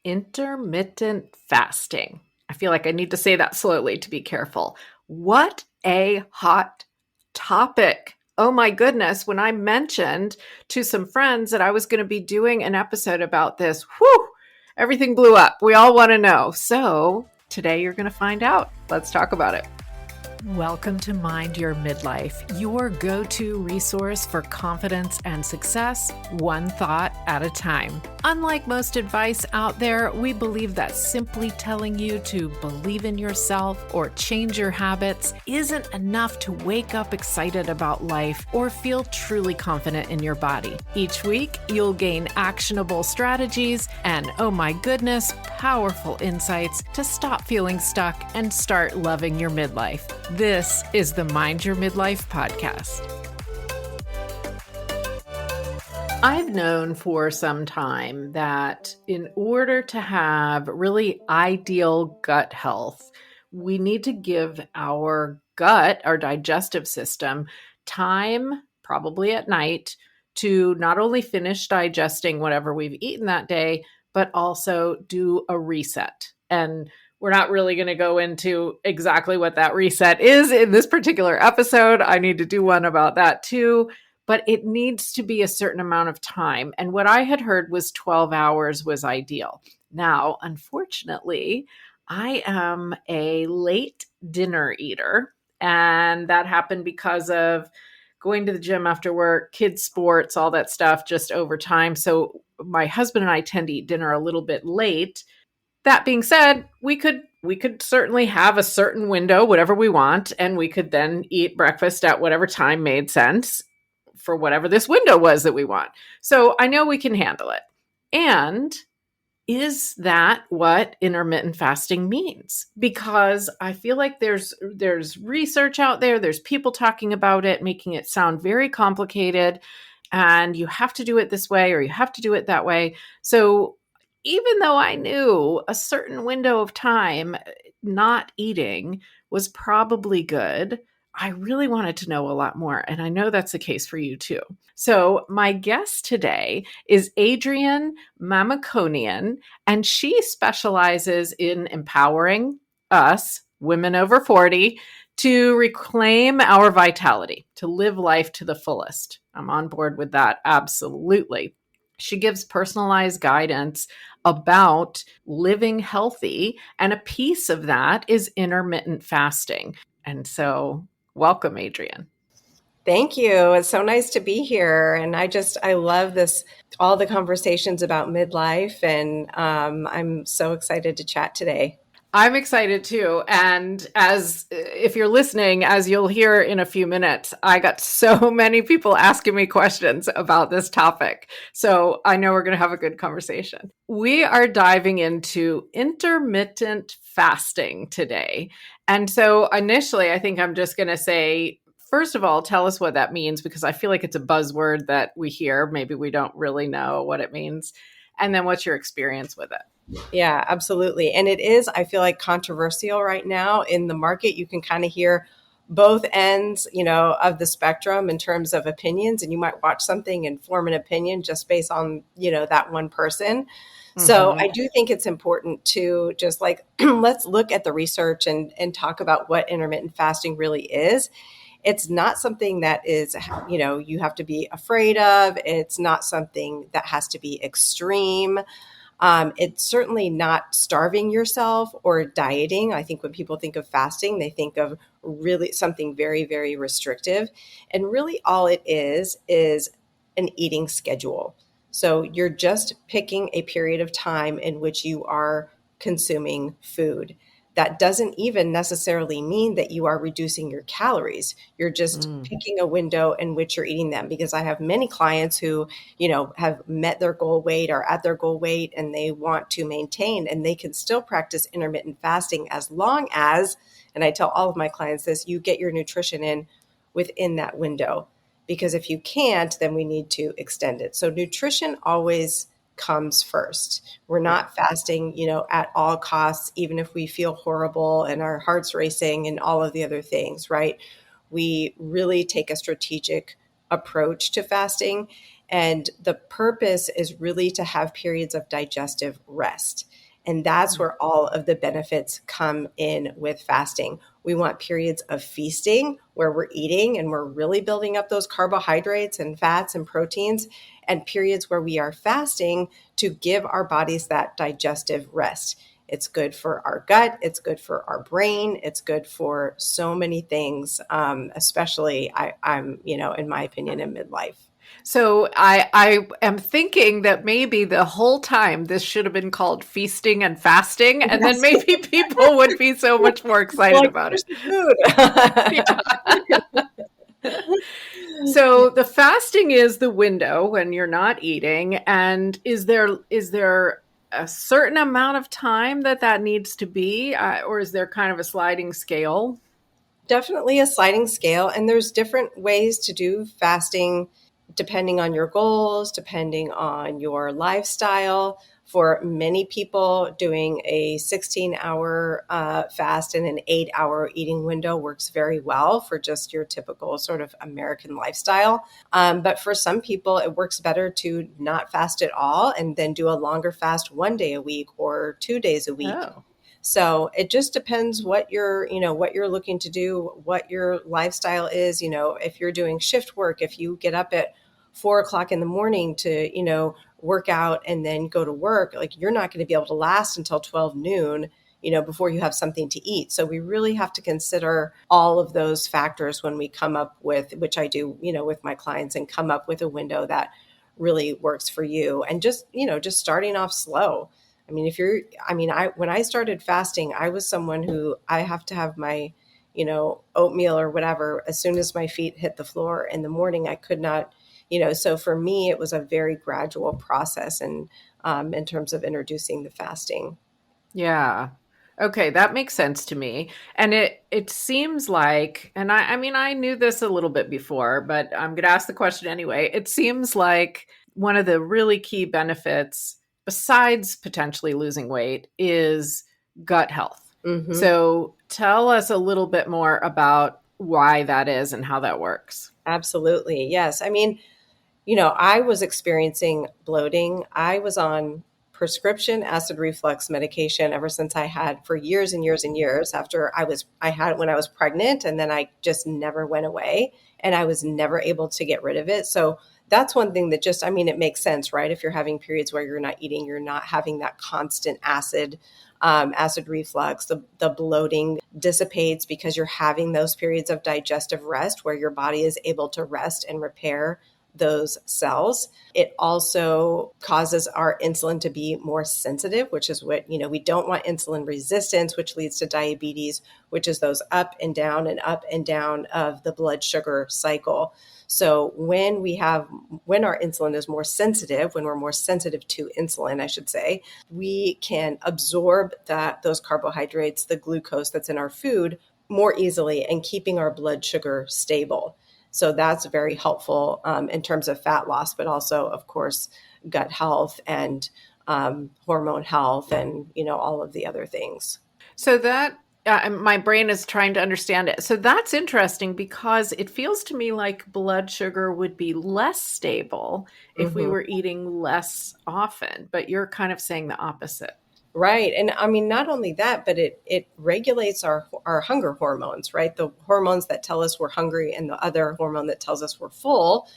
intermittent fasting. I feel like I need to say that slowly to be careful. What a hot topic. Oh my goodness. When I mentioned to some friends that I was going to be doing an episode about this, everything blew up. We all want to know. So today you're going to find out. Let's talk about it. Welcome to Mind Your Midlife, your go-to resource for confidence and success, one thought at a time. Unlike most advice out there, we believe that simply telling you to believe in yourself or change your habits isn't enough to wake up excited about life or feel truly confident in your body. Each week, you'll gain actionable strategies and, oh my goodness, powerful insights to stop feeling stuck and start loving your midlife. This is the Mind Your Midlife podcast. I've known for some time that in order to have really ideal gut health, we need to give our gut, our digestive system, time, probably at night, to not only finish digesting whatever we've eaten that day, but also do a reset. And we're not really going to go into exactly what that reset is in this particular episode. I need to do one about that too, but it needs to be a certain amount of time. And what I had heard was 12 hours was ideal. Now, unfortunately, I am a late dinner eater, and that happened because of going to the gym after work, kids' sports, all that stuff just over time. So my husband and I tend to eat dinner a little bit late. That being said, we could certainly have a certain window, whatever we want, and we could then eat breakfast at whatever time made sense for whatever this window was that we want. So I know we can handle it. And is that what intermittent fasting means? Because I feel like there's research out there, there's people talking about it, making it sound very complicated, and you have to do it this way or you have to do it that way. So even though I knew a certain window of time not eating was probably good, I really wanted to know a lot more. And I know that's the case for you too. So my guest today is Adrian Mamikonian, and she specializes in empowering us, women over 40, to reclaim our vitality, to live life to the fullest. I'm on board with that. Absolutely. She gives personalized guidance about living healthy, and a piece of that is intermittent fasting. And so, welcome, Adrian. Thank you. It's so nice to be here. And I love this, all the conversations about midlife. And I'm so excited to chat today. I'm excited too. And if you're listening, as you'll hear in a few minutes, I got so many people asking me questions about this topic. So I know we're going to have a good conversation. We are diving into intermittent fasting today. And so initially, I think I'm just going to say, first of all, tell us what that means, because I feel like it's a buzzword that we hear. Maybe we don't really know what it means. And then what's your experience with it? Yeah, absolutely. And it is, I feel like, controversial right now in the market. You can kind of hear both ends, of the spectrum in terms of opinions, and you might watch something and form an opinion just based on, that one person. Mm-hmm. So I do think it's important to just let's look at the research and talk about what intermittent fasting really is. It's not something that is, you have to be afraid of. It's not something that has to be extreme. It's certainly not starving yourself or dieting. I think when people think of fasting, they think of really something very, very restrictive. And really all it is an eating schedule. So you're just picking a period of time in which you are consuming food. That doesn't even necessarily mean that you are reducing your calories. You're just picking a window in which you're eating them, because I have many clients who, have met their goal weight or at their goal weight, and they want to maintain, and they can still practice intermittent fasting as long as, and I tell all of my clients this, you get your nutrition in within that window. Because if you can't, then we need to extend it. So nutrition always comes first. We're not fasting, at all costs, even if we feel horrible and our heart's racing and all of the other things, right? We really take a strategic approach to fasting. And the purpose is really to have periods of digestive rest. And that's where all of the benefits come in with fasting. We want periods of feasting where we're eating and we're really building up those carbohydrates and fats and proteins, and periods where we are fasting to give our bodies that digestive rest. It's good for our gut. It's good for our brain. It's good for so many things, especially I'm, in my opinion, in midlife. So I am thinking that maybe the whole time this should have been called feasting and fasting, and then Yes. maybe people would be so much more excited Like, about here's it. the food. So the fasting is the window when you're not eating, and is there a certain amount of time that needs to be, or is there kind of a sliding scale? Definitely a sliding scale, and there's different ways to do fasting depending on your goals, depending on your lifestyle. For many people, doing a 16-hour fast and an 8-hour eating window works very well for just your typical sort of American lifestyle. But for some people, it works better to not fast at all and then do a longer fast 1 day a week or 2 days a week. Oh, So it just depends what you're looking to do, what your lifestyle is. If you're doing shift work, if you get up at 4 o'clock in the morning to, work out and then go to work, like you're not going to be able to last until 12 noon, before you have something to eat. So we really have to consider all of those factors when we come up with, which I do, with my clients, and come up with a window that really works for you. And just starting off slow. I mean, when I started fasting, I was someone who I have to have my, oatmeal or whatever as soon as my feet hit the floor in the morning. I could not, so for me, it was a very gradual process, and in terms of introducing the fasting. yeah. Okay, that makes sense to me. And it seems like, and I mean I knew this a little bit before, but I'm going to ask the question anyway. It seems like one of the really key benefits besides potentially losing weight is gut health. Hmm. So, tell us a little bit more about why that is and how that works. Absolutely. Yes. I mean, I was experiencing bloating. I was on prescription acid reflux medication ever since I had for years and years and years after I had it when I was pregnant, and then I just never went away, and I was never able to get rid of it. So that's one thing that just, I mean, it makes sense, right? If you're having periods where you're not eating, you're not having that constant acid reflux, the bloating dissipates because you're having those periods of digestive rest where your body is able to rest and repair those cells. It also causes our insulin to be more sensitive, which is what, we don't want insulin resistance, which leads to diabetes, which is those up and down of the blood sugar cycle. So when our insulin is more sensitive, when we're more sensitive to insulin, I should say, we can absorb those carbohydrates, the glucose that's in our food more easily, and keeping our blood sugar stable. So that's very helpful in terms of fat loss, but also, of course, gut health and hormone health, and all of the other things. So that my brain is trying to understand it. So that's interesting because it feels to me like blood sugar would be less stable if we Hmm. were eating less often, but you're kind of saying the opposite. Right. And I mean, not only that, but it regulates our hunger hormones, right? The hormones that tell us we're hungry and the other hormone that tells us we're full,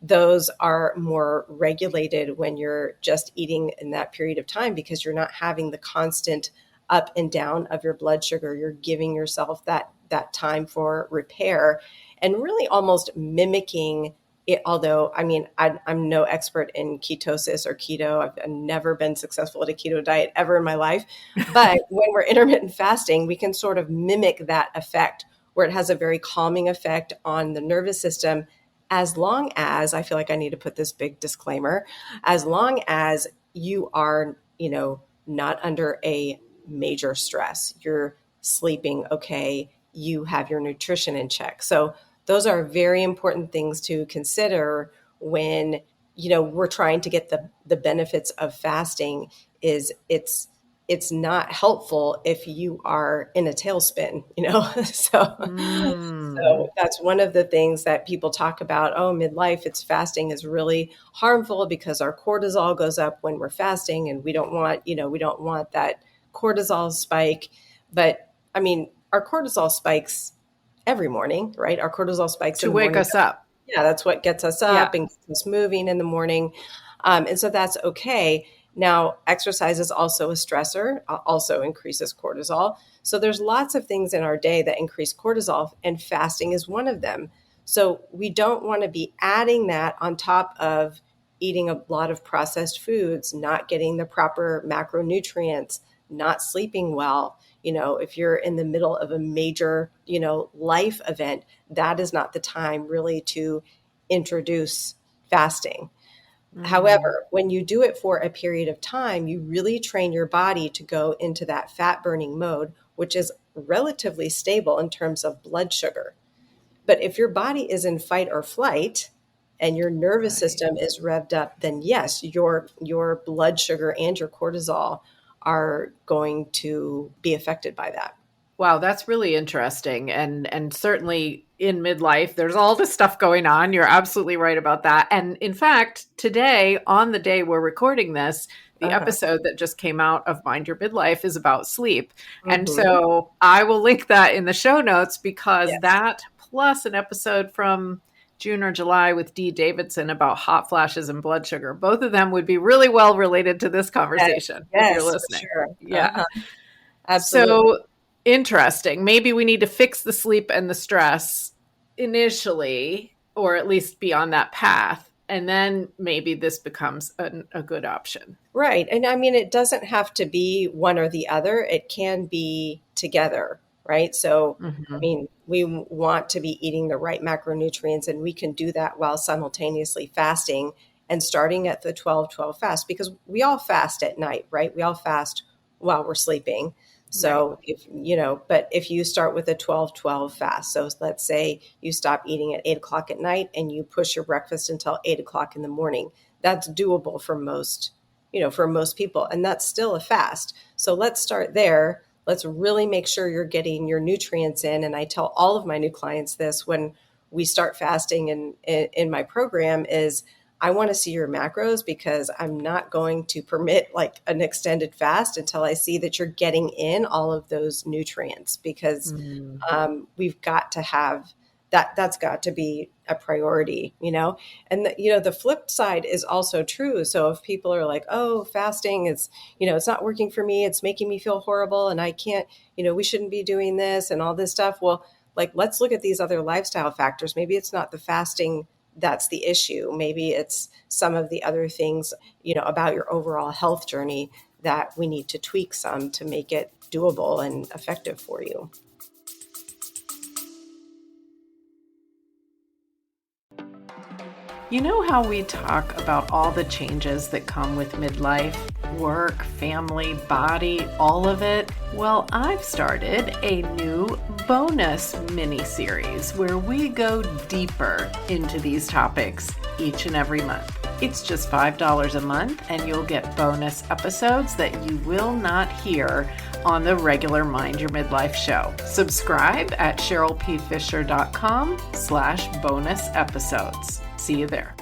those are more regulated when you're just eating in that period of time, because you're not having the constant up and down of your blood sugar. You're giving yourself that time for repair, and really almost mimicking it. Although, I mean, I'm no expert in ketosis or keto. I've never been successful at a keto diet ever in my life. But when we're intermittent fasting, we can sort of mimic that effect, where it has a very calming effect on the nervous system, as long as, I feel like I need to put this big disclaimer, as long as you are, not under a major stress, you're sleeping okay, you have your nutrition in check. So those are very important things to consider when, we're trying to get the benefits of fasting. Is it's it's not helpful if you are in a tailspin, so Mm. that's one of the things that people talk about. Oh, midlife, it's fasting is really harmful because our cortisol goes up when we're fasting, and we don't want that cortisol spike. But I mean, our cortisol spikes every morning, right? Our cortisol spikes in To the wake morning. us up. Yeah, that's what gets us Yeah. up and gets us moving in the morning. And so that's okay. Now, exercise is also a stressor, also increases cortisol. So there's lots of things in our day that increase cortisol, and fasting is one of them. So we don't want to be adding that on top of eating a lot of processed foods, not getting the proper macronutrients, not sleeping well. If you're in the middle of a major, life event, that is not the time really to introduce fasting. Mm. However, when you do it for a period of time, you really train your body to go into that fat burning mode, which is relatively stable in terms of blood sugar. But if your body is in fight or flight and your nervous Right. system is revved up, then yes, your blood sugar and your cortisol are going to be affected by that. Wow, that's really interesting. And certainly in midlife, there's all this stuff going on. You're absolutely right about that. And in fact, today, on the day we're recording this, the Uh-huh. episode that just came out of Mind Your Midlife is about sleep. And Mm-hmm. so I will link that in the show notes, because Yes. that plus an episode from June or July with Dee Davidson about hot flashes and blood sugar, both of them would be really well related to this Yes, conversation if you're yes, for listening. sure. Yeah. Uh-huh. Absolutely. So interesting. Maybe we need to fix the sleep and the stress initially, or at least be on that path. And then maybe this becomes a good option. Right. And I mean, it doesn't have to be one or the other, it can be together, right? So, I Hmm. mean, we want to be eating the right macronutrients, and we can do that while simultaneously fasting and starting at the 12-12 fast, because we all fast at night, right? We all fast while we're sleeping. Right. So but if you start with a 12-12 fast, so let's say you stop eating at 8 o'clock at night and you push your breakfast until 8 o'clock in the morning, that's doable for most people. And that's still a fast. So let's start there. Let's really make sure you're getting your nutrients in. And I tell all of my new clients this when we start fasting in my program is I want to see your macros, because I'm not going to permit like an extended fast until I see that you're getting in all of those nutrients, because Mm. we've got to have that. That's got to be a priority. And the flip side is also true. So if people are like, oh, fasting is, it's not working for me, it's making me feel horrible, and I can't, we shouldn't be doing this and all this stuff. Well, like, let's look at these other lifestyle factors. Maybe it's not the fasting that's the issue. Maybe it's some of the other things, about your overall health journey that we need to tweak some to make it doable and effective for you. You know how we talk about all the changes that come with midlife? Work, family, body, all of it? Well, I've started a new bonus mini series where we go deeper into these topics each and every month. It's just $5 a month, and you'll get bonus episodes that you will not hear on the regular Mind Your Midlife show. Subscribe at CherylPFisher.com/bonus episodes. See you there.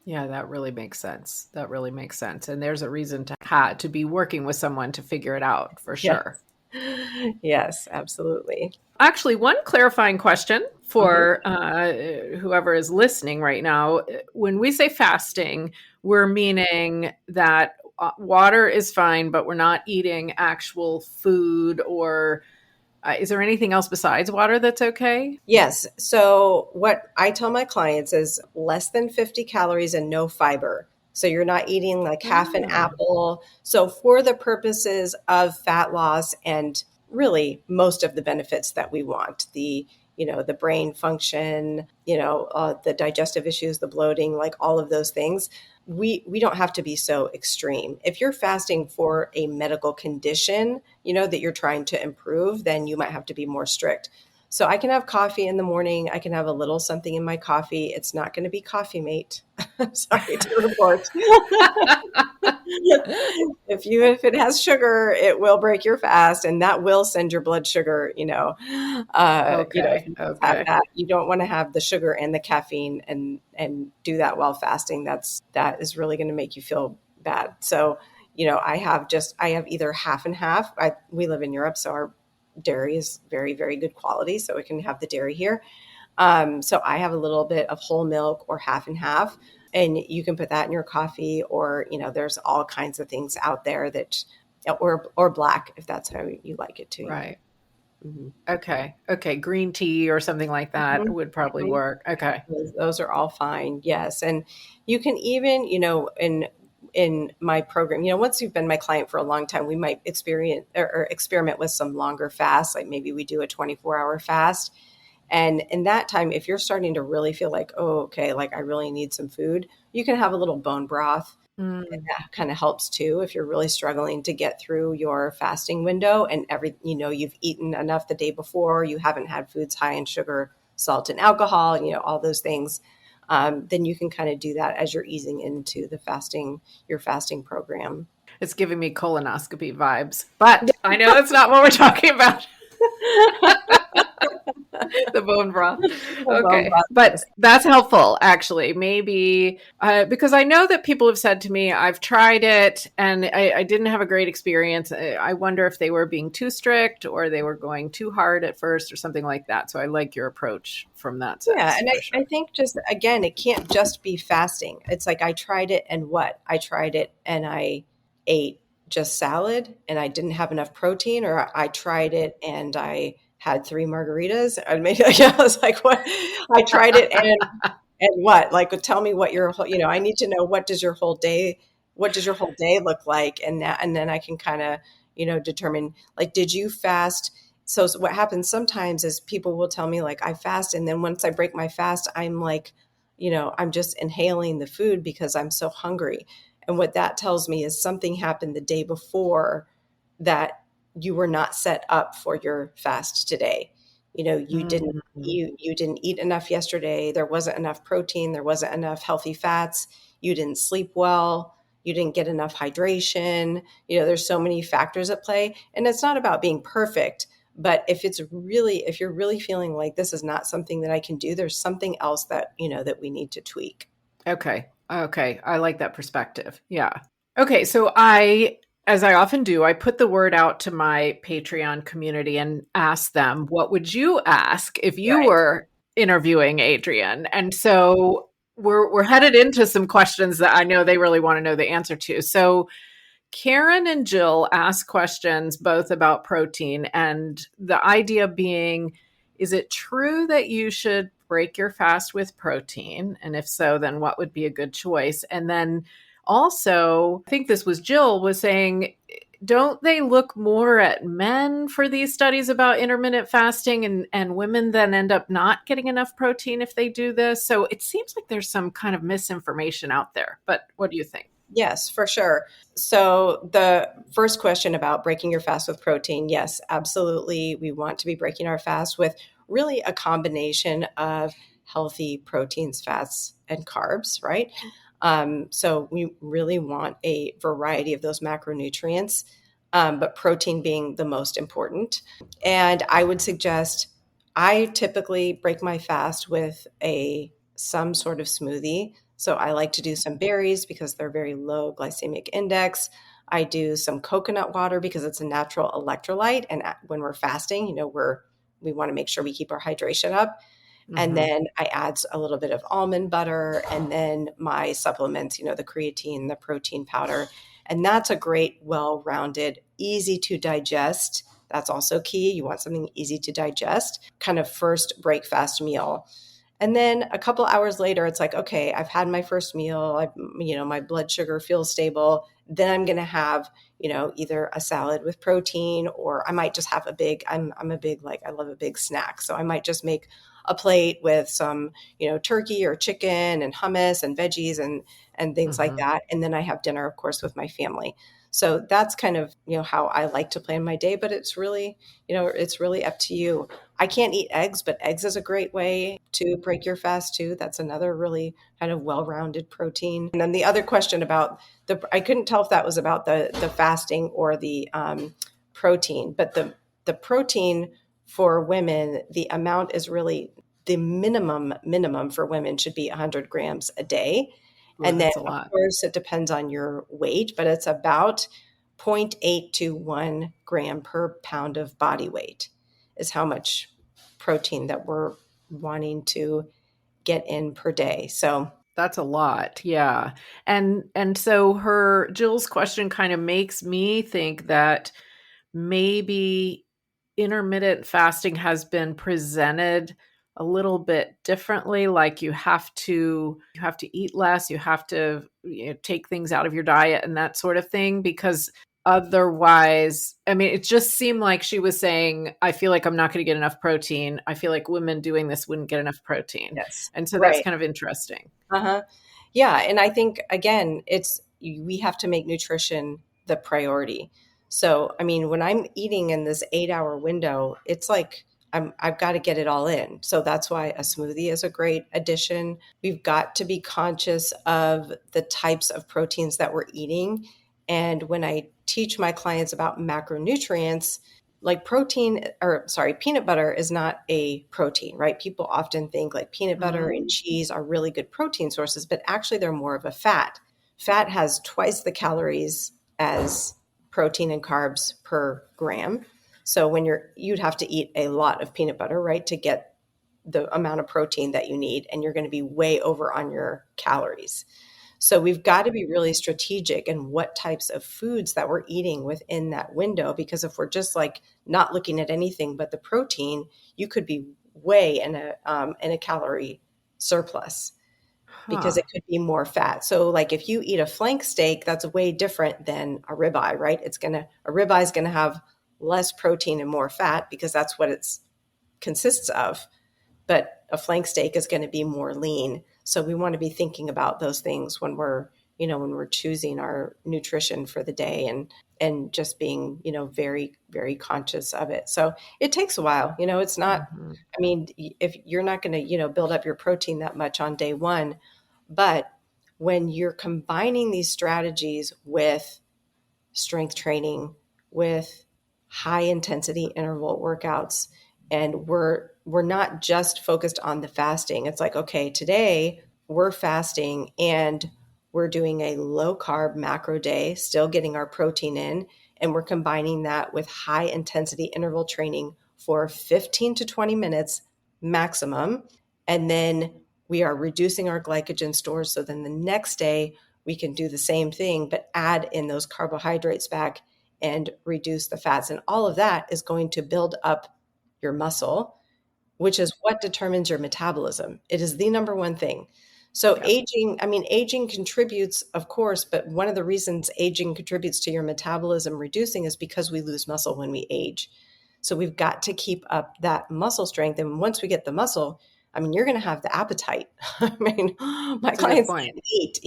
Yeah, that really makes sense. That really makes sense. And there's a reason to be working with someone to figure it out for sure. Yes. Yes, absolutely. Actually, one clarifying question Hmm. for whoever is listening right now. When we say fasting, we're meaning that water is fine, but we're not eating actual food, or is there anything else besides water that's okay? Yes. So what I tell my clients is less than 50 calories and no fiber. So you're not eating like half an Ah. apple. So for the purposes of fat loss and really most of the benefits that we want, the brain function, the digestive issues, the bloating, like all of those things, we don't have to be so extreme. If you're fasting for a medical condition, that you're trying to improve, then you might have to be more strict. So I can have coffee in the morning. I can have a little something in my coffee. It's not going to be Coffee Mate. I'm sorry to report. If it has sugar, it will break your fast, and that will send your blood sugar. If Okay. you just have Okay. that, you don't want to have the sugar and the caffeine and do that while fasting. That is really going to make you feel bad. So, I have either half and half. We live in Europe, so our dairy is very, very good quality, so we can have the dairy here. So I have a little bit of whole milk or half and half, and you can put that in your coffee, or there's all kinds of things out there that, or black if that's how you like it too. Right. Mm-hmm. Okay. Okay. Green tea or something like that would probably Mm-hmm. work. Okay. Those are all fine. Yes. And you can even, in my program, once you've been my client for a long time, we might experience or experiment with some longer fasts. Like maybe we do a 24-hour fast. And in that time, if you're starting to really feel like, oh, okay, like I really need some food, you can have a little bone broth. And Mm, that kind of helps too if you're really struggling to get through your fasting window and you've eaten enough the day before, you haven't had foods high in sugar, salt, and alcohol, all those things. Then you can kind of do that as you're easing into your fasting program. it's giving me colonoscopy vibes, but I know that's not what we're talking about. The bone broth. Bone Okay. broth, But yes. that's helpful, actually. Maybe because I know that people have said to me, I've tried it and I didn't have a great experience. I wonder if they were being too strict or they were going too hard at first or something like that. So I like your approach from that Yeah, sense and for I sure. think just again, it can't just be fasting. It's like I tried it and what? I tried it and I ate just salad and I didn't have enough protein, or I tried it and I had three margaritas. I maybe I was like, what? I tried it and what? Like, tell me what your whole, I need to know what does your whole day look like? And then I can kind of, determine, like, did you fast? So what happens sometimes is people will tell me like I fast, and then once I break my fast, I'm like, I'm just inhaling the food because I'm so hungry. And what that tells me is something happened the day before that you were not set up for your fast today. You didn't Mm. you didn't eat enough yesterday. There wasn't enough protein, there wasn't enough healthy fats. You didn't sleep well, you didn't get enough hydration. There's so many factors at play, and it's not about being perfect. But if you're really feeling like this is not something that I can do, there's something else that we need to tweak. Okay. Okay. I like that perspective. Yeah. Okay. So as I often do, I put the word out to my Patreon community and ask them, what would you ask if you Right. were interviewing Adrian? And so we're headed into some questions that I know they really want to know the answer to. So Karen and Jill ask questions both about protein, and the idea being, is it true that you should break your fast with protein? And if so, then what would be a good choice? And then also, I think this was Jill was saying, don't they look more at men for these studies about intermittent fasting, and women then end up not getting enough protein if they do this? So it seems like there's some kind of misinformation out there. But what do you think? Yes, for sure. So the first question about breaking your fast with protein, yes, absolutely. We want to be breaking our fast with really a combination of healthy proteins, fats, and carbs, right? So we really want a variety of those macronutrients, but protein being the most important. And I would suggest I typically break my fast with some sort of smoothie. So I like to do some berries because they're very low glycemic index. I do some coconut water because it's a natural electrolyte, and when we're fasting, we want to make sure we keep our hydration up. And Hmm. then I add a little bit of almond butter, and then my supplements, the creatine, the protein powder. And that's a great, well rounded, easy to digest. That's also key. You want something easy to digest, kind of first break fast meal. And then a couple hours later, it's like, okay, I've had my first meal. My blood sugar feels stable. Then I'm going to have, either a salad with protein, or I might just have I'm a big, like, I love a big snack. So I might just make a plate with some, turkey or chicken and hummus and veggies and things like Hmm. that. And then I have dinner, of course, with my family. So that's kind of, how I like to plan my day, but it's really up to you. I can't eat eggs, but eggs is a great way to break your fast too. That's another really kind of well-rounded protein. And then the other question about I couldn't tell if that was about the fasting or the protein, but the protein for women, the amount is really the minimum for women should be 100 grams a day. Ooh, And then, that's a of lot. course, it depends on your weight, but it's about zero point 0.8 to 1 gram per pound of body weight is how much protein that we're wanting to get in per day. So, That's a lot. Yeah. And so her Jill's question kind of makes me think that maybe intermittent fasting has been presented a little bit differently, like you have to eat less, you have to, take things out of your diet and that sort of thing, because otherwise, I mean, it just seemed like she was saying, I feel like I'm not going to get enough protein, I feel like women doing this wouldn't get enough protein. yes, And so that's right. kind of interesting. Uh-huh. Yeah, and I think again, we have to make nutrition the priority. So, I mean, when I'm eating in this 8-hour window, it's like I've got to get it all in. So that's why a smoothie is a great addition. We've got to be conscious of the types of proteins that we're eating. And when I teach my clients about macronutrients, like peanut butter is not a protein, right? People often think like peanut butter Mhm. and cheese are really good protein sources, but actually they're more of a fat. Fat has twice the calories as protein and carbs per gram. So you'd have to eat a lot of peanut butter, right, to get the amount of protein that you need, and you're going to be way over on your calories. So we've got to be really strategic in what types of foods that we're eating within that window, because if we're just like not looking at anything but the protein, you could be way in a calorie surplus because Huh. it could be more fat. So like if you eat a flank steak, that's way different than a ribeye, right? A ribeye is gonna have less protein and more fat because that's what it's consists of, but a flank steak is going to be more lean. So we want to be thinking about those things when we're choosing our nutrition for the day, and just being, very, very conscious of it. So it takes a while. It's not, Mhm. I mean, if you're not going to, build up your protein that much on day one, but when you're combining these strategies with strength training, with high intensity interval workouts, and we're not just focused on the fasting. It's like, okay, today we're fasting and we're doing a low carb macro day, still getting our protein in, and we're combining that with high intensity interval training for 15 to 20 minutes maximum. And then we are reducing our glycogen stores, so then the next day we can do the same thing, but add in those carbohydrates back and reduce the fats. And all of that is going to build up your muscle, which is what determines your metabolism. It is the number one thing. So Yep. aging contributes, of course, but one of the reasons aging contributes to your metabolism reducing is because we lose muscle when we age. So we've got to keep up that muscle strength. And once we get the muscle, I mean, you're going to have the appetite. I mean, my That's a good clients point. can eat,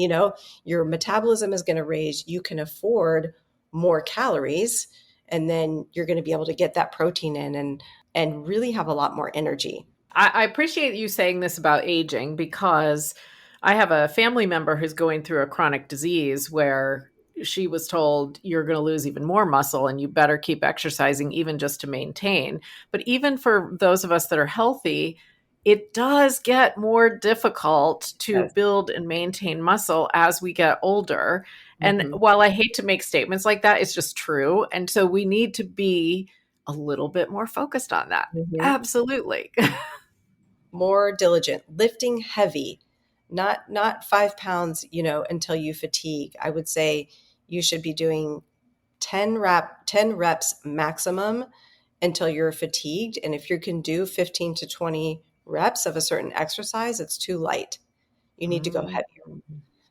your metabolism is going to raise. You can afford more calories, and then you're going to be able to get that protein in and really have a lot more energy. I appreciate you saying this about aging, because I have a family member who's going through a chronic disease where she was told you're going to lose even more muscle and you better keep exercising even just to maintain. But even for those of us that are healthy, it does get more difficult to Yes. build and maintain muscle as we get older. And Mhm. while I hate to make statements like that, it's just true. And so we need to be a little bit more focused on that. Mhm. Absolutely. More diligent, lifting heavy, not 5 pounds, until you fatigue. I would say you should be doing 10 reps maximum until you're fatigued. And if you can do 15 to 20 reps of a certain exercise, it's too light. You need to go Mm, heavier.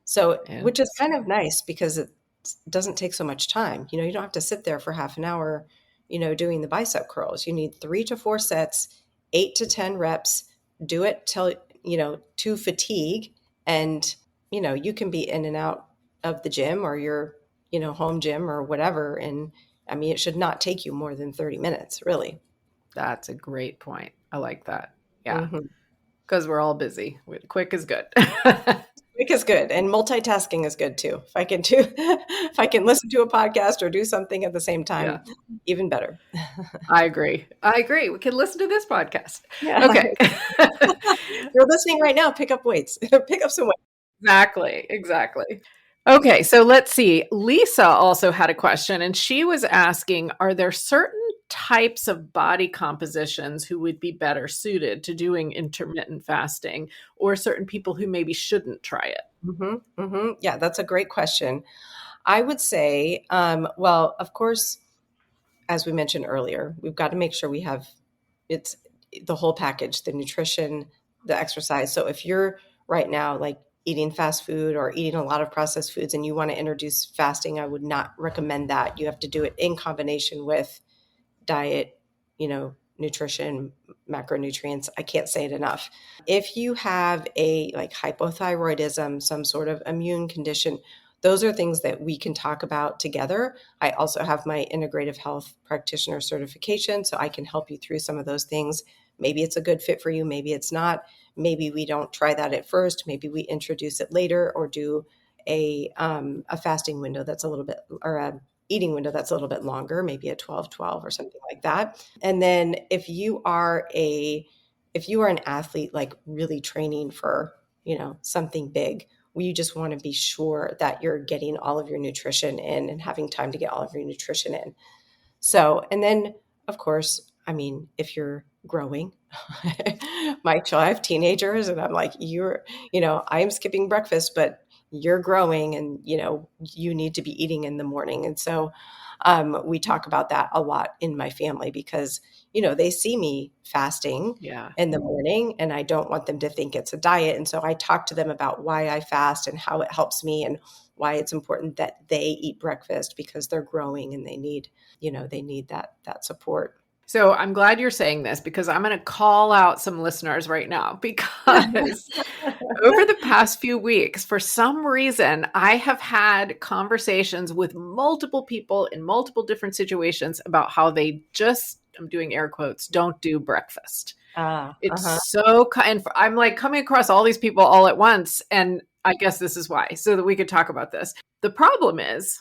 So, which is kind of interesting. nice because it doesn't take so much time. You don't have to sit there for half an hour, doing the bicep curls. You need 3 to 4 sets, 8 to 10 reps. Do it till, to fatigue. And, you can be in and out of the gym or your, home gym or whatever. And I mean, it should not take you more than 30 minutes, really. That's a great point. I like that. Yeah. Mm-hmm. Because we're all busy. Quick is good. Quick is good, and multitasking is good too. If I can do, if I can listen to a podcast or do something at the same Yeah. time, even better. I agree. I agree. We can listen to this podcast. Yeah. Okay. You're listening right now, pick up weights. Pick up some weights. Exactly. Exactly. Okay. So let's see. Lisa also had a question, and she was asking, are there certain types of body compositions who would be better suited to doing intermittent fasting, or certain people who maybe shouldn't try it? Yeah, that's a great question. I would say, well, of course, as we mentioned earlier, we've got to make sure we have it's the whole package, the nutrition, the exercise. So if you're right now like eating fast food or eating a lot of processed foods and you want to introduce fasting, I would not recommend that. You have to do it in combination with diet, nutrition, macronutrients. I can't say it enough. If you have a like hypothyroidism, some sort of immune condition, those are things that we can talk about together. I also have my integrative health practitioner certification, so I can help you through some of those things. Maybe it's a good fit for you, maybe it's not. Maybe we don't try that at first. Maybe we introduce it later or do a fasting window that's a little bit, or a eating window that's a little bit longer, maybe a 12-12 or something like that. And then if you are an athlete, like really training for, something big, you just want to be sure that you're getting all of your nutrition in and having time to get all of your nutrition in. So, and then of course, I mean, if you're growing, my child, I have teenagers and I'm like, I'm skipping breakfast, but you're growing and, you need to be eating in the morning. And so we talk about that a lot in my family because, they see me fasting Yeah. in the morning and I don't want them to think it's a diet. And so I talk to them about why I fast and how it helps me and why it's important that they eat breakfast because they're growing and they need that support. So I'm glad you're saying this because I'm going to call out some listeners right now because over the past few weeks, for some reason, I have had conversations with multiple people in multiple different situations about how they just, I'm doing air quotes, don't do breakfast. It's Uh-huh. and I'm like coming across all these people all at once. And I guess this is why, so that we could talk about this. The problem is,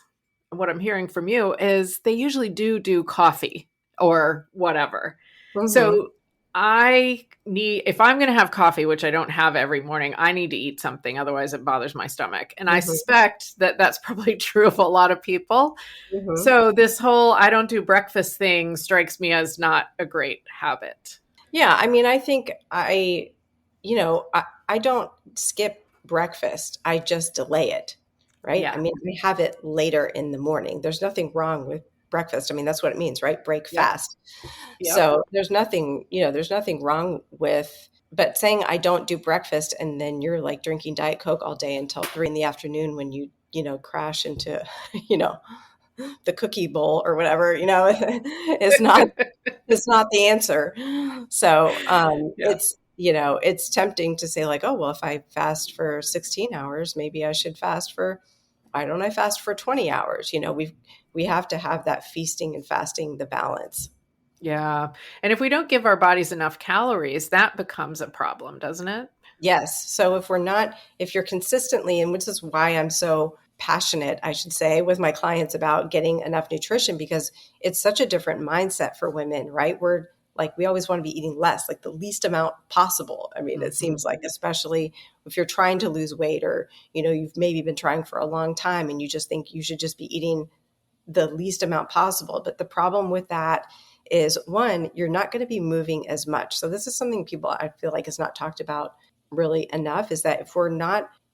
what I'm hearing from you is they usually do coffee or whatever. Mm-hmm. So if I'm going to have coffee, which I don't have every morning, I need to eat something. Otherwise it bothers my stomach. And I Mm-hmm. suspect that that's probably true of a lot of people. Mm-hmm. So this whole I don't do breakfast thing strikes me as not a great habit. Yeah, I mean, I think I don't skip breakfast. I just delay it, right? I Yeah. mean, we have it later in the morning. There's nothing wrong with breakfast. I mean, that's what it means, right? Break Yep. fast. Yep. So there's nothing wrong with, but saying I don't do breakfast and then you're like drinking Diet Coke all day until 3 in the afternoon when crash into, you know, the cookie bowl or whatever, is not it's not the answer. So Yeah. it's tempting to say like, oh, well, if I fast for 16 hours, maybe I should fast for, why don't I fast for 20 hours? We have to have that feasting and fasting, the balance. Yeah. And if we don't give our bodies enough calories, that becomes a problem, doesn't it? Yes. So if you're consistently, and which is why I'm so passionate, I should say, with my clients about getting enough nutrition, because it's such a different mindset for women, right? We always want to be eating less, like the least amount possible. I mean, it Mhm. seems like, especially if you're trying to lose weight or, you've maybe been trying for a long time and you just think you should just be eating the least amount possible. But the problem with that is, one, you're not going to be moving as much. So this is something people, I feel like, is not talked about really enough, is that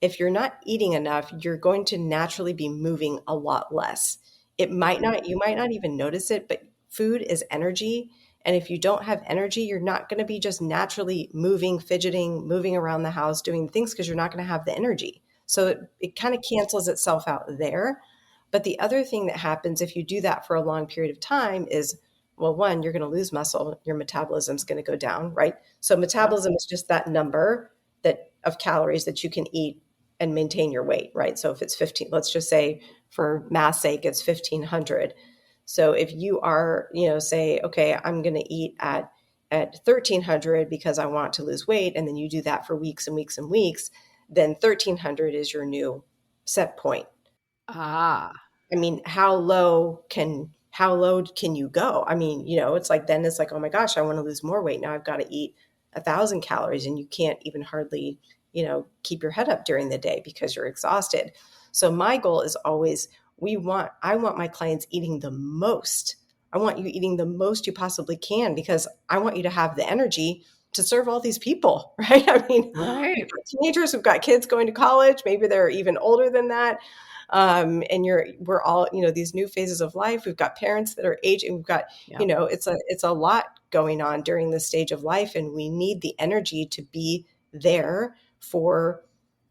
if you're not eating enough, you're going to naturally be moving a lot less. You might not even notice it, but food is energy. And if you don't have energy, you're not going to be just naturally moving, fidgeting, moving around the house, doing things, because you're not going to have the energy. So it kind of cancels itself out there. But the other thing that happens if you do that for a long period of time is, well, one, you're going to lose muscle, your metabolism is going to go down, right? So Yep. metabolism is just that number that of calories that you can eat and maintain your weight, right? So if it's 15, let's just say for mass sake, it's 1500. So if you are, say, okay, I'm going to eat at 1300 because I want to lose weight, and then you do that for weeks and weeks and weeks, then 1300 is your new set point. Ah, I mean, how low can you go? I mean, it's like, then it's like, oh my gosh, I want to lose more weight. Now I've got to eat 1,000 calories, and you can't even hardly, keep your head up during the day because you're exhausted. So my goal is always, I want my clients eating the most. I want you eating the most you possibly can, because I want you to have the energy to serve all these people, right? I mean, we've right. got teenagers, we've got kids going to college, maybe they're even older than that. And we're all, these new phases of life. We've got parents that are aging. We've got, Yeah. it's a lot going on during this stage of life, and we need the energy to be there for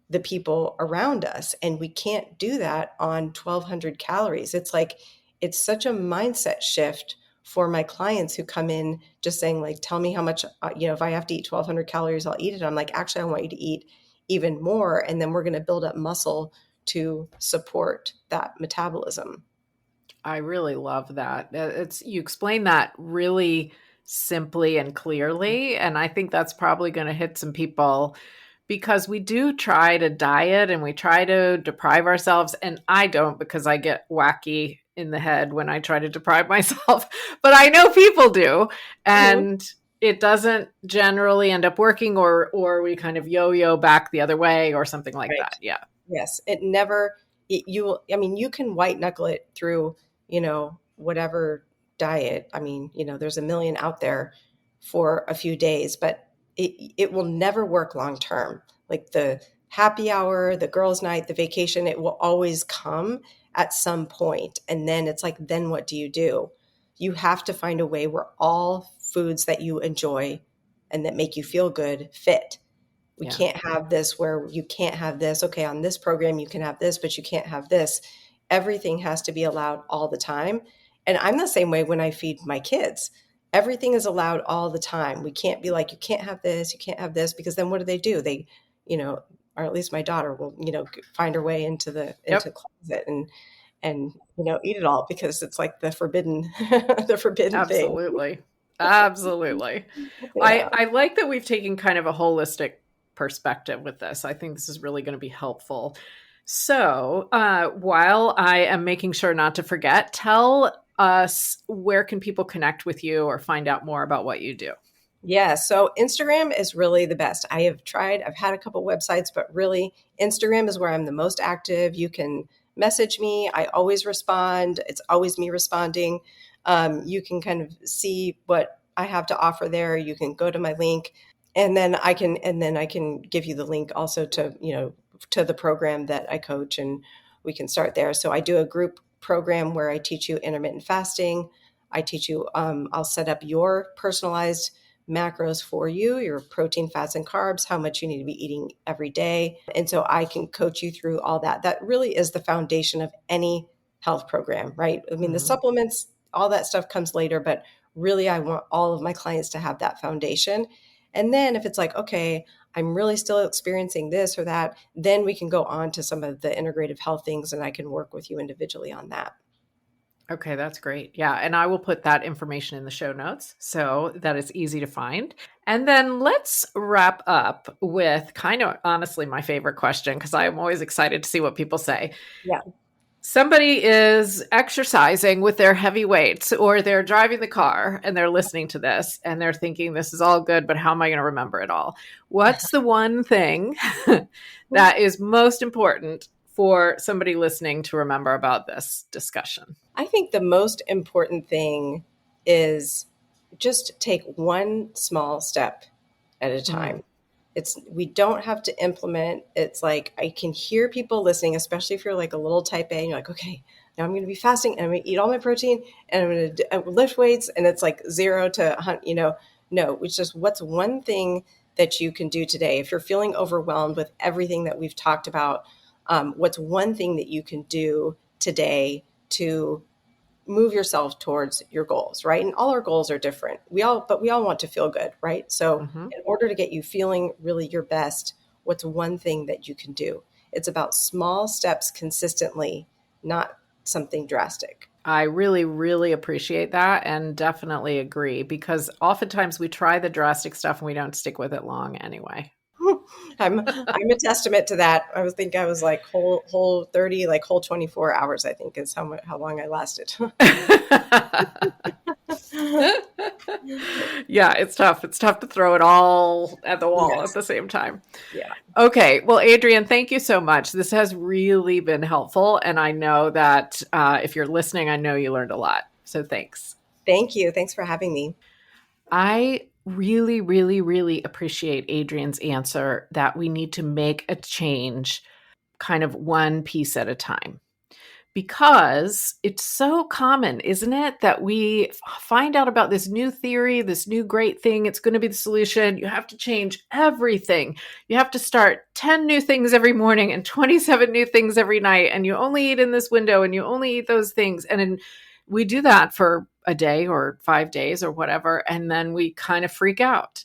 the people around us. And we can't do that on 1,200 calories. It's like, it's such a mindset shift for my clients who come in just saying, like, tell me how much, if I have to eat 1,200 calories, I'll eat it. I'm like, actually, I want you to eat even more. And then we're going to build up muscle to support that metabolism. I really love that. It's you explain that really simply and clearly, and I think that's probably going to hit some people because we do try to diet and we try to deprive ourselves, and I don't because I get wacky in the head when I try to deprive myself, but I know people do, Mhm. and it doesn't generally end up working, or we kind of yo-yo back the other way or something like Right. that. Yeah. Yes. It never, I mean, you can white knuckle it through, whatever diet. I mean, there's a million out there for a few days, but it will never work long term. Like the happy hour, the girls' night, the vacation, it will always come at some point. And then it's like, then what do? You have to find a way where all foods that you enjoy and that make you feel good fit. We Yeah. can't have this where you can't have this. Okay, on this program, you can have this, but you can't have this. Everything has to be allowed all the time. And I'm the same way when I feed my kids. Everything is allowed all the time. We can't be like, you can't have this, you can't have this, because then what do? They, you know, or at least my daughter will, find her way into the Yep. closet and eat it all, because it's like the forbidden the forbidden thing. Absolutely. Absolutely. Yeah. I like that we've taken kind of a holistic perspective with this. I think this is really going to be helpful. So, while I am making sure not to forget, tell us where can people connect with you or find out more about what you do? Yeah, so Instagram is really the best. I've had a couple websites, but really Instagram is where I'm the most active. You can message me. I always respond. It's always me responding. You can kind of see what I have to offer there. You can go to my link, and then I can give you the link also to, to the program that I coach, and we can start there. So I do a group program where I teach you intermittent fasting. I teach you, I'll set up your personalized macros for you, your protein, fats, and carbs, how much you need to be eating every day. And so I can coach you through all that. That really is the foundation of any health program, right? I mean, the Hmm. supplements, all that stuff comes later, but really I want all of my clients to have that foundation. And then if it's like, okay, I'm really still experiencing this or that, then we can go on to some of the integrative health things, and I can work with you individually on that. Okay, that's great. Yeah, and I will put that information in the show notes so that it's easy to find. And then let's wrap up with kind of honestly my favorite question because I am always excited to see what people say. Yeah. Somebody is exercising with their heavy weights or they're driving the car and they're listening to this and they're thinking this is all good, but how am I going to remember it all? What's the one thing that is most important for somebody listening to remember about this discussion? I think the most important thing is just take one small step at a Mm, time. We don't have to implement. It's like, I can hear people listening, especially if you're like a little type A and you're like, okay, now I'm going to be fasting and I'm going to eat all my protein and I'm going to lift weights, and it's like 0 to 100, no, it's just, what's one thing that you can do today? If you're feeling overwhelmed with everything that we've talked about, what's one thing that you can do today to move yourself towards your goals, right? And all our goals are different. But we all want to feel good, right? So hmm in order to get you feeling really your best, what's one thing that you can do? It's about small steps consistently, not something drastic. I really, really appreciate that and definitely agree, because oftentimes we try the drastic stuff and we don't stick with it long anyway. I'm a testament to that. I was like whole 30, like whole 24 hours, I think is how long I lasted. Yeah, it's tough. It's tough to throw it all at the wall Yes. at the same time. Yeah. Okay. Well, Adrian, thank you so much. This has really been helpful. And I know that if you're listening, I know you learned a lot. So thanks. Thank you. Thanks for having me. I really, really, really appreciate Adrian's answer that we need to make a change kind of one piece at a time. Because it's so common, isn't it, that we find out about this new theory, this new great thing. It's going to be the solution. You have to change everything. You have to start 10 new things every morning and 27 new things every night. And you only eat in this window and you only eat those things. And we do that for a day or 5 days or whatever. And then we kind of freak out.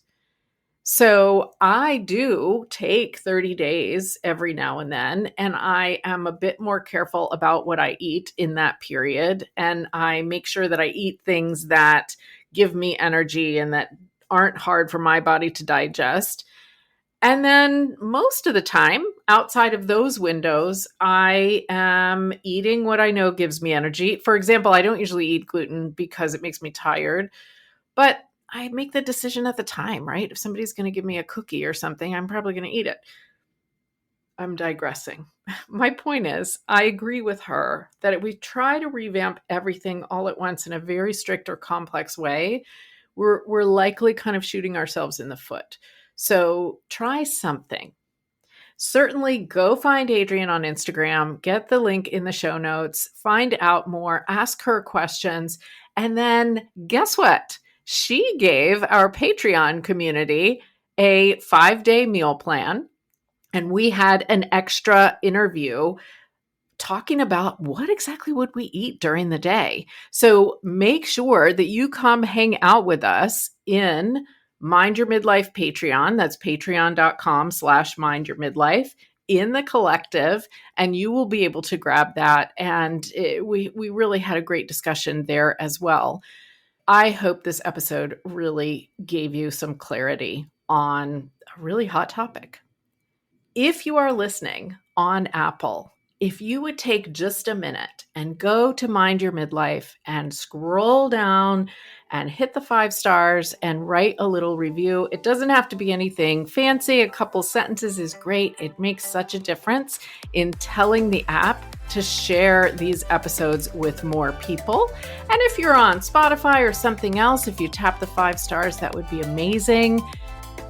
So I do take 30 days every now and then, and I am a bit more careful about what I eat in that period. And I make sure that I eat things that give me energy and that aren't hard for my body to digest. And then most of the time, outside of those windows, I am eating what I know gives me energy. For example, I don't usually eat gluten because it makes me tired, but I make the decision at the time, right? If somebody's going to give me a cookie or something, I'm probably going to eat it. I'm digressing. My point is, I agree with her that if we try to revamp everything all at once in a very strict or complex way, we're likely kind of shooting ourselves in the foot. So try something. Certainly go find Adrian on Instagram, get the link in the show notes, find out more, ask her questions, and then guess what? She gave our Patreon community a 5-day meal plan, and we had an extra interview talking about what exactly would we eat during the day. So make sure that you come hang out with us in Mind Your Midlife Patreon. That's patreon.com/mindyourmidlife in the collective, and you will be able to grab that. And we really had a great discussion there as well. I hope this episode really gave you some clarity on a really hot topic. If you are listening on Apple, if you would take just a minute and go to Mind Your Midlife and scroll down and hit the 5 stars and write a little review. It doesn't have to be anything fancy. A couple sentences is great. It makes such a difference in telling the app to share these episodes with more people. And if you're on Spotify or something else, if you tap the 5 stars, that would be amazing.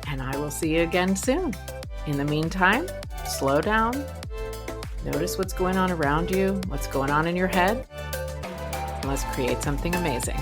And I will see you again soon. In the meantime, slow down. Notice what's going on around you, what's going on in your head, and let's create something amazing.